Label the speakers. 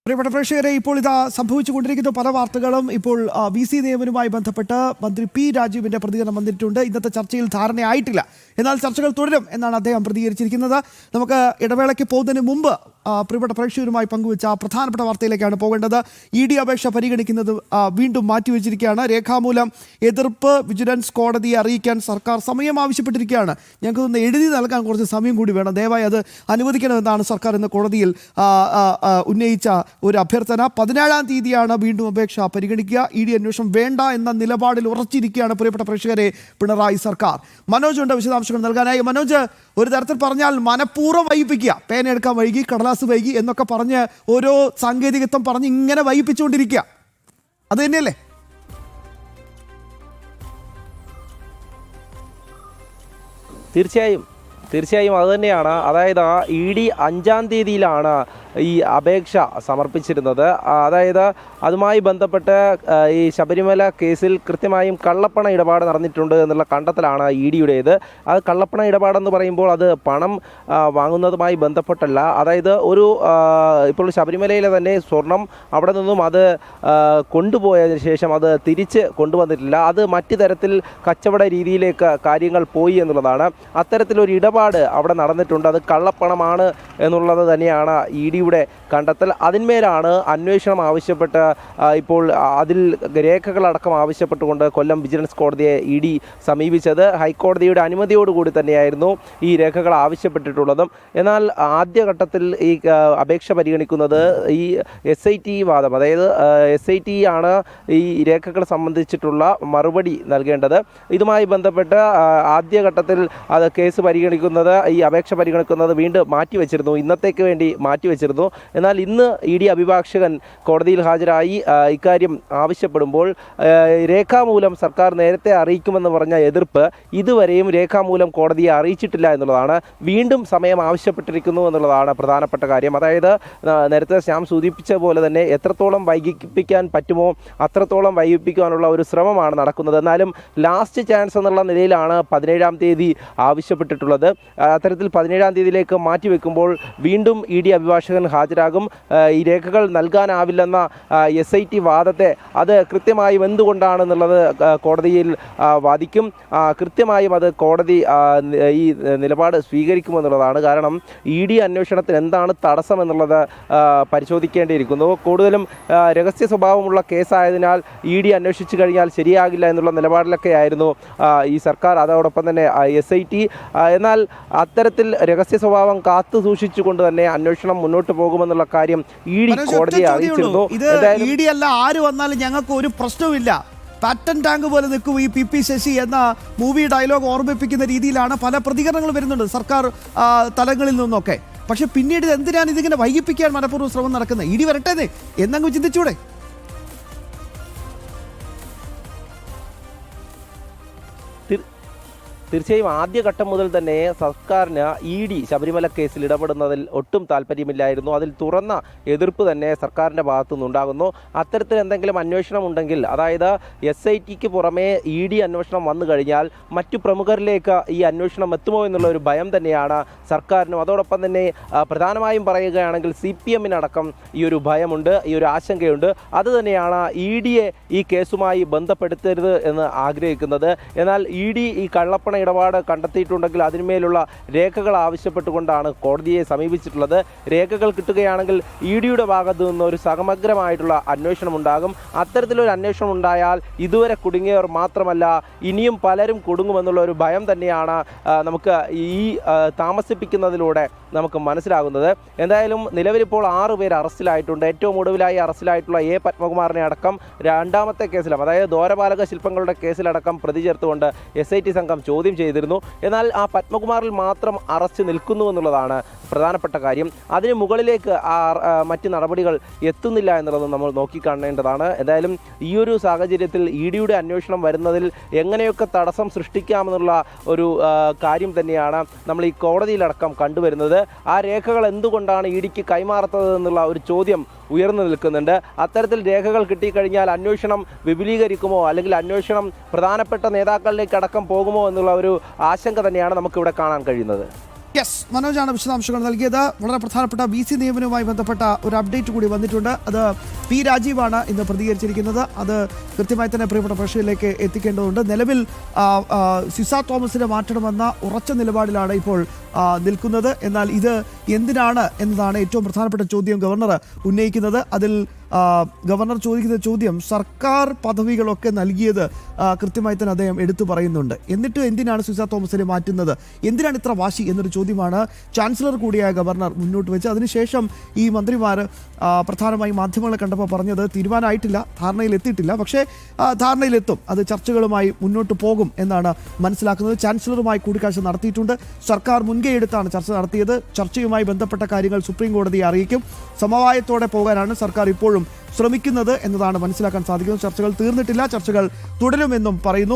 Speaker 1: പ്രിയപ്പെട്ട പ്രേക്ഷകരെ, ഇപ്പോൾ ഇതാ സംഭവിച്ചുകൊണ്ടിരിക്കുന്ന പല വാർത്തകളും ഇപ്പോൾ VC നിയമനവുമായി ബന്ധപ്പെട്ട് മന്ത്രി പി രാജീവിന്റെ പ്രതികരണം വന്നിട്ടുണ്ട്. ഇന്നത്തെ ചർച്ചയിൽ ധാരണയായിട്ടില്ല, എന്നാൽ ചർച്ചകൾ തുടരും എന്നാണ് അദ്ദേഹം പ്രതികരിച്ചിരിക്കുന്നത്. നമുക്ക് ഇടവേളയ്ക്ക് പോകുന്നതിന് മുമ്പ് പ്രിയപ്പെട്ട പ്രേക്ഷകരുമായി പങ്കുവച്ച പ്രധാനപ്പെട്ട വാർത്തയിലേക്കാണ് പോകേണ്ടത്. ED അപേക്ഷ പരിഗണിക്കുന്നത് വീണ്ടും മാറ്റിവെച്ചിരിക്കുകയാണ്. രേഖാമൂലം എതിർപ്പ് വിജിലൻസ് കോടതിയെ അറിയിക്കാൻ സർക്കാർ സമയം ആവശ്യപ്പെട്ടിരിക്കുകയാണ്. ഞങ്ങൾക്കൊന്ന് എഴുതി നൽകാൻ കുറച്ച് സമയം കൂടി വേണം, ദയവായി അത് അനുവദിക്കണമെന്നാണ് സർക്കാർ ഇന്ന് കോടതിയിൽ ഉന്നയിച്ച ഒരു അഭ്യർത്ഥന. 17-ാം തീയതിയാണ് വീണ്ടും അപേക്ഷ പരിഗണിക്കുക. ED അന്വേഷണം വേണ്ട എന്ന നിലപാടിൽ ഉറച്ചിരിക്കുകയാണ് പ്രിയപ്പെട്ട പ്രേക്ഷകരെ പിണറായി സർക്കാർ. മനോജ് ഉണ്ട് വിശദാംശങ്ങൾ നൽകാനായി. മനോജ്, ഒരു തരത്തിൽ പറഞ്ഞാൽ മനഃപൂർവ്വം വൈകിപ്പിക്കുക, പേന എടുക്കാൻ വൈകി, കടലാസ് വൈകി എന്നൊക്കെ പറഞ്ഞ് ഓരോ സാങ്കേതികത്വം പറഞ്ഞ് ഇങ്ങനെ വൈകിപ്പിച്ചുകൊണ്ടിരിക്കുക, അത് തന്നെയല്ലേ?
Speaker 2: തീർച്ചയായും അതുതന്നെയാണ്. അതായത് ED 5-ാം തീയതിയിലാണ് ഈ അപേക്ഷ സമർപ്പിച്ചിരുന്നത്. അതായത് അതുമായി ബന്ധപ്പെട്ട് ഈ ശബരിമല കേസിൽ കൃത്യമായും കള്ളപ്പണ ഇടപാട് നടന്നിട്ടുണ്ട് എന്നുള്ള കണ്ടെത്തലാണ് EDയുടേത്. അത് കള്ളപ്പണ ഇടപാടെന്ന് പറയുമ്പോൾ അത് പണം വാങ്ങുന്നതുമായി ബന്ധപ്പെട്ടല്ല. അതായത് ഇപ്പോൾ ശബരിമലയിലെ തന്നെ സ്വർണം അവിടെ നിന്നും അത് കൊണ്ടുപോയതിനു ശേഷം അത് തിരിച്ച് കൊണ്ടുവന്നിട്ടില്ല, അത് മറ്റു തരത്തിൽ കച്ചവട രീതിയിലേക്ക് കാര്യങ്ങൾ പോയി എന്നുള്ളതാണ്. അത്തരത്തിലൊരു ഇടപാട് അവിടെ നടന്നിട്ടുണ്ട്, അത് കള്ളപ്പണമാണ് എന്നുള്ളത് തന്നെയാണ് EDയുടെ കണ്ടെത്തൽ. അതിന്മേലാണ് അന്വേഷണം ആവശ്യപ്പെട്ട് ഇപ്പോൾ അതിൽ രേഖകളടക്കം ആവശ്യപ്പെട്ടുകൊണ്ട് കൊല്ലം വിജിലൻസ് കോടതിയെ ED സമീപിച്ചത്. ഹൈക്കോടതിയുടെ അനുമതിയോടുകൂടി തന്നെയായിരുന്നു ഈ രേഖകൾ ആവശ്യപ്പെട്ടിട്ടുള്ളതും. എന്നാൽ ആദ്യഘട്ടത്തിൽ ഈ അപേക്ഷ പരിഗണിക്കുന്നത് ഈ SIT വാദം, അതായത് SIT ആണ് ഈ രേഖകൾ സംബന്ധിച്ചിട്ടുള്ള മറുപടി നൽകേണ്ടത്. ഇതുമായി ബന്ധപ്പെട്ട് ആദ്യഘട്ടത്തിൽ അത് കേസ് പരിഗണിക്കുന്നത്, ഈ അപേക്ഷ പരിഗണിക്കുന്നത് വീണ്ടും മാറ്റിവെച്ചിരുന്നു, ഇന്നത്തേക്ക് വേണ്ടി മാറ്റിവെച്ചിരുന്നു. എന്നാൽ ഇന്ന് ED അഭിഭാഷകൻ കോടതിയിൽ ഹാജരായി ഇക്കാര്യം ആവശ്യപ്പെടുമ്പോൾ രേഖാമൂലം സർക്കാർ നേരത്തെ അറിയിക്കുമെന്ന് പറഞ്ഞ എതിർപ്പ് ഇതുവരെയും രേഖാമൂലം കോടതിയെ അറിയിച്ചിട്ടില്ല എന്നുള്ളതാണ്. വീണ്ടും സമയം ആവശ്യപ്പെട്ടിരിക്കുന്നു എന്നുള്ളതാണ് പ്രധാനപ്പെട്ട കാര്യം. അതായത് നേരത്തെ ശ്യാം സൂചിപ്പിച്ച പോലെ തന്നെ എത്രത്തോളം വൈകിപ്പിക്കാൻ പറ്റുമോ അത്രത്തോളം വൈകിപ്പിക്കാനുള്ള ഒരു ശ്രമമാണ് നടക്കുന്നത്. എന്നാലും ലാസ്റ്റ് ചാൻസ് എന്നുള്ള നിലയിലാണ് 17-ാം തീയതി ആവശ്യപ്പെട്ടിട്ടുള്ളത്. അത്തരത്തിൽ 17-ാം തീയതിയിലേക്ക് മാറ്റിവെക്കുമ്പോൾ വീണ്ടും ED അഭിഭാഷകൻ ഹാജരാകും. ഈ രേഖകൾ നൽകാനാവില്ലെന്ന SIT വാദത്തെ അത് കൃത്യമായും എന്തുകൊണ്ടാണെന്നുള്ളത് കോടതിയിൽ വാദിക്കും. കൃത്യമായും അത് കോടതി ഈ നിലപാട് സ്വീകരിക്കുമെന്നുള്ളതാണ്. കാരണം ED അന്വേഷണത്തിന് എന്താണ് തടസ്സം എന്നുള്ളത് പരിശോധിക്കേണ്ടിയിരിക്കുന്നു. കൂടുതലും രഹസ്യ സ്വഭാവമുള്ള കേസായതിനാൽ ED അന്വേഷിച്ചു കഴിഞ്ഞാൽ ശരിയാകില്ല എന്നുള്ള നിലപാടിലൊക്കെ ആയിരുന്നു ഈ സർക്കാർ, അതോടൊപ്പം തന്നെ SIT. എന്നാൽ അത്തരത്തിൽ രഹസ്യ സ്വഭാവം കാത്തു സൂക്ഷിച്ചുകൊണ്ട് തന്നെ അന്വേഷണം മുന്നോട്ട് പോകുമെന്നുള്ള കാര്യം ED കോടതിയെ അറിയിച്ചിരുന്നു.
Speaker 1: ED അല്ല, ആര് വന്നാലും ഞങ്ങൾക്ക് ഒരു പ്രശ്നവുമില്ല, പാറ്റൻ ടാങ്ക് പോലെ നിൽക്കും ഈ PP ശശി എന്ന മൂവി ഡയലോഗ് ഓർമ്മിപ്പിക്കുന്ന രീതിയിലാണ് പല പ്രതികരണങ്ങൾ വരുന്നുണ്ട് സർക്കാർ തലങ്ങളിൽ നിന്നൊക്കെ. പക്ഷെ പിന്നീട് എന്തിനാണ് ഇതിങ്ങനെ വൈകിപ്പിക്കാൻ മനഃപൂർവ്വം ശ്രമം നടക്കുന്നത്? ED വരട്ടെ എന്നങ്ങ് ചിന്തിച്ചൂടെ?
Speaker 2: തീർച്ചയായും ആദ്യഘട്ടം മുതൽ തന്നെ സർക്കാരിന് ED ശബരിമല കേസിൽ ഇടപെടുന്നതിൽ ഒട്ടും താല്പര്യമില്ലായിരുന്നു. അതിൽ തുറന്ന എതിർപ്പ് തന്നെ സർക്കാരിൻ്റെ ഭാഗത്തു നിന്നുണ്ടാകുന്നു. അത്തരത്തിൽ എന്തെങ്കിലും അന്വേഷണം ഉണ്ടെങ്കിൽ, അതായത് SITക്ക് പുറമേ ED അന്വേഷണം വന്നു കഴിഞ്ഞാൽ മറ്റു പ്രമുഖരിലേക്ക് ഈ അന്വേഷണം എത്തുമോ എന്നുള്ള ഒരു ഭയം തന്നെയാണ് സർക്കാരിനും. അതോടൊപ്പം തന്നെ പ്രധാനമായും പറയുകയാണെങ്കിൽ CPMനടക്കം ഈ ഒരു ഭയമുണ്ട്, ഈ ഒരു ആശങ്കയുണ്ട്. അതുതന്നെയാണ് EDയെ ഈ കേസുമായി ബന്ധപ്പെടുത്തരുത് എന്ന് ആഗ്രഹിക്കുന്നത്. എന്നാൽ ED ഈ കള്ളപ്പണ ഇടപാട് കണ്ടെത്തിയിട്ടുണ്ടെങ്കിൽ അതിന്മേലുള്ള രേഖകൾ ആവശ്യപ്പെട്ടുകൊണ്ടാണ് കോടതിയെ സമീപിച്ചിട്ടുള്ളത്. രേഖകൾ കിട്ടുകയാണെങ്കിൽ EDയുടെ ഭാഗത്തു നിന്ന് ഒരു സമഗ്രമായിട്ടുള്ള അന്വേഷണം ഉണ്ടാകും. അത്തരത്തിലൊരു അന്വേഷണം ഉണ്ടായാൽ ഇതുവരെ കുടുങ്ങിയവർ മാത്രമല്ല ഇനിയും പലരും കുടുങ്ങുമെന്നുള്ള ഒരു ഭയം തന്നെയാണ് നമുക്ക് ഈ താമസിപ്പിക്കുന്നതിലൂടെ നമുക്ക് മനസ്സിലാകുന്നത്. എന്തായാലും നിലവിലിപ്പോൾ 6 പേർ അറസ്റ്റിലായിട്ടുണ്ട്. ഏറ്റവും ഒടുവിലായി അറസ്റ്റിലായിട്ടുള്ള A പത്മകുമാറിനെ അടക്കം 2ാമത്തെ കേസിലും, അതായത് ദ്വാരപാലക ശില്പങ്ങളുടെ കേസിലടക്കം പ്രതി ചേർത്തുകൊണ്ട് SIT സംഘം ചോദ്യം ചെയ്തിരുന്നു. എന്നാൽ ആ പത്മകുമാറിൽ മാത്രം അറസ്റ്റ് നിൽക്കുന്നു എന്നുള്ളതാണ് പ്രധാനപ്പെട്ട കാര്യം. അതിന് മുകളിലേക്ക് മറ്റ് നടപടികൾ എത്തുന്നില്ല എന്നുള്ളത് നമ്മൾ നോക്കിക്കാണേണ്ടതാണ്. എന്തായാലും ഈ ഒരു സാഹചര്യത്തിൽ EDയുടെ അന്വേഷണം വരുന്നതിൽ എങ്ങനെയൊക്കെ തടസ്സം സൃഷ്ടിക്കാമെന്നുള്ള ഒരു കാര്യം തന്നെയാണ് നമ്മൾ ഈ കോടതിയിലടക്കം കണ്ടുവരുന്നത്. ആ രേഖകൾ എന്തുകൊണ്ടാണ് EDക്ക് കൈമാറാത്തത് എന്നുള്ള ഒരു ചോദ്യം ഉയർന്നു നിൽക്കുന്നുണ്ട്. അത്തരത്തിൽ രേഖകൾ കിട്ടിക്കഴിഞ്ഞാൽ അന്വേഷണം വിപുലീകരിക്കുമോ, അല്ലെങ്കിൽ അന്വേഷണം പ്രധാനപ്പെട്ട നേതാക്കളിലേക്ക് അടക്കം പോകുമോ എന്നുള്ള ഒരു ആശങ്ക തന്നെയാണ് നമുക്കിവിടെ കാണാൻ കഴിയുന്നത്.
Speaker 1: യെസ്, മനോജാണ് വിശദാംശങ്ങൾ നൽകിയത്. വളരെ പ്രധാനപ്പെട്ട VC നിയമനവുമായി ബന്ധപ്പെട്ട ഒരു അപ്ഡേറ്റ് കൂടി വന്നിട്ടുണ്ട്. അത് പി രാജീവാണ് ഇന്ന് പ്രതികരിച്ചിരിക്കുന്നത്. അത് കൃത്യമായി തന്നെ പ്രിയപ്പെട്ട പ്രേക്ഷകരിലേക്ക് എത്തിക്കേണ്ടതുണ്ട്. നിലവിൽ സിസ തോമസിനെ മാറ്റണമെന്ന ഉറച്ച നിലപാടിലാണ് ഇപ്പോൾ നിൽക്കുന്നത്. എന്നാൽ ഇത് എന്തിനാണ് എന്നതാണ് ഏറ്റവും പ്രധാനപ്പെട്ട ചോദ്യം ഗവർണർ ഉന്നയിക്കുന്നത്. അതിൽ ഗവർണർ ചോദിക്കുന്ന ചോദ്യം സർക്കാർ പദവികളൊക്കെ നൽകിയത് കൃത്യമായി തന്നെ അദ്ദേഹം എടുത്തു പറയുന്നുണ്ട്. എന്നിട്ട് എന്തിനാണ് സിസ തോമസിനെ മാറ്റുന്നത്, എന്തിനാണ് ഇത്ര വാശി എന്നൊരു ചോദ്യമാണ് ചാൻസലർ കൂടിയായ ഗവർണർ മുന്നോട്ട് വെച്ച്. അതിനുശേഷം ഈ മന്ത്രിമാർ പ്രധാനമായും മാധ്യമങ്ങളെ കണ്ടപ്പോൾ പറഞ്ഞത് തീരുമാനമായിട്ടില്ല, ധാരണയിലെത്തിയിട്ടില്ല, പക്ഷേ ധാരണയിലെത്തും, അത് ചർച്ചകളുമായി മുന്നോട്ട് പോകും എന്നാണ് മനസ്സിലാക്കുന്നത്. ചാൻസലറുമായി കൂടിക്കാഴ്ച നടത്തിയിട്ടുണ്ട്. സർക്കാർ മുൻകൈ എടുത്താണ് ചർച്ച നടത്തിയത്. ചർച്ചയുമായി ബന്ധപ്പെട്ട കാര്യങ്ങൾ സുപ്രീം കോടതിയെ അറിയിക്കും. സമവായത്തോടെ പോകാനാണ് സർക്കാർ ഇപ്പോഴും ശ്രമിക്കുന്നത് എന്നതാണ് മനസ്സിലാക്കാൻ സാധിക്കുന്നത്. ചർച്ചകൾ തീർന്നിട്ടില്ല, ചർച്ചകൾ തുടരുമെന്നും പറയുന്നു.